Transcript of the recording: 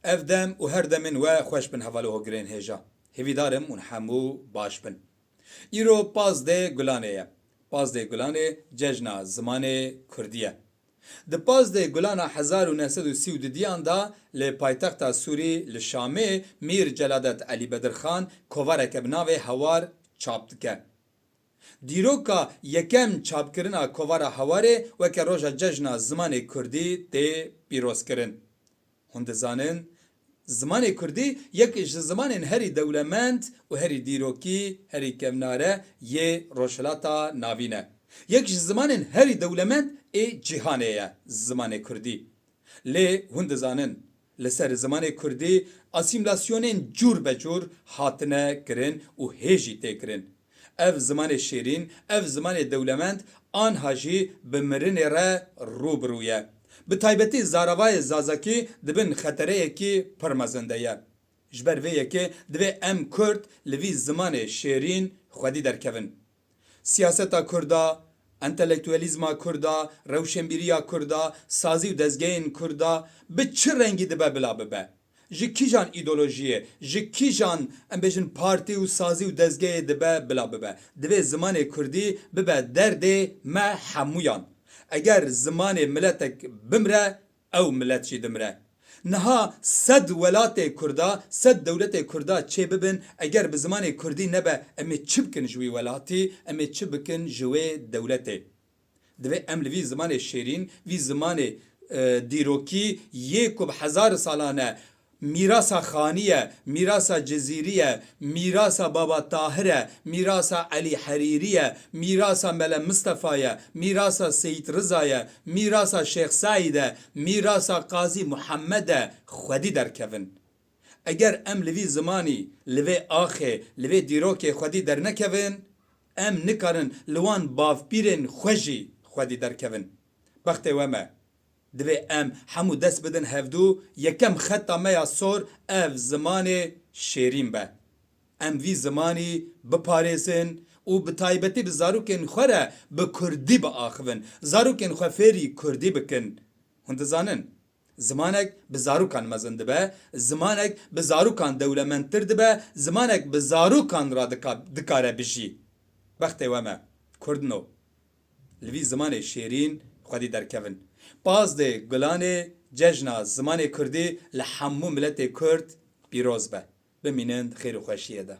Ev dem û her demên we xweş bin hevalû hogirên hêja. Hêvîdarim û hemû baş bin. Îro Pazdê Gulanê ye. Pazdê Gulanê cejna zimanê Kurdî ye. Di Pazdê Gulana 1932 da li paytexta Sûrî li Şamê Mîr Celadet Elî Bedirxan kovareke bi navê Hewar çap dike. Dîroka yekem çapkirina kovara Hewarê weke roja cejna zimanê Kurdî tê pîrozkirin. Hûn dizanin zimanê Kurdî yek ji zimanên herî dewlemend û herî dîrokî, herî kevnare yê rojhilata navîn e. Yek ji zimanên herî dewlemend ê cîhanê ye zimanê Kurdî. Lê hûn dizanin li ser zimanê Kurdî asîmlasyonên cûr be cûr hatine kirin û hê jî tê kirin. Ev zimanê şêrîn, ev zimanê dewlemend anha jî bi mirinê re rûbirû ye. Bi taybetî zaravayê zazakî dibin xetereyekî pir mezin de ye. Ji ber vê yekê divê em Kurd li vî zimanê şêrîn xwedî derkevin. Siyaseta Kurda, entelektüelîzma Kurda, rewşenbîriya Kurda, sazî û dezgehên Kurda bi çi rengî dibe bila bibe? Ji kîjan îdeolojiyê, ji kîjan em bêjin partî û sazî û dezgehê dibe bila bibe? Divê zimanê Kurdî bibe derdê me hemûyan. Eger zimanê miletek bimre, ew milet jî dimre. Niha sed welatê Kurda, sed dewletê Kurda çê bibin eger bi zimanê Kurdî nebe em ê çi bikin ji wî welatî, em ê çi bikin ji wê dewletê. Divê em li vî zimanê şêrîn, vî zimanê dîrokî yê ku bi hezar salan e mîrasa Xanî ye, mîrasa Cezîrî ye, mîrasa Baba Tahir e, mîrasa Elî Herîrî ye, mîrasa Mele Mustefa ye, mîrasa Seyîd Rıza ye, mîrasa Şeyx Saîd e, mîrasa Qazî Muhammed e xwedî derkevin. Eger em li vî zimanî, li vê axê, li vê dîrokê xwedî dernekevin, em nikarin li wan bavpîrên xwe jî xwedî derkevin. Bextê we me. Divê em hemû dest bidin hevdû yekem xeta me ya sor ev zimanê şêrîn be. Em vî zimanî biparêzin û bi taybetî bi zarokên xwe re bi Kurdî biaxivin. Zarokên xwe fêrî Kurdî bikin. Hûn dizanin zimanek bi zarokan mezin dibe, zimanek bi zarokan dewlemendtir dibe, zimanek bi zarokan ra dikare bijî. Bextê we me. Kurdino. Li vî zimanê şêrîn xwedî derkevin. Pazdê Gulanê cejna zimanê Kurdî li hemû miletê Kurd pîroz be. Bimînin xêr û xweşiyê de.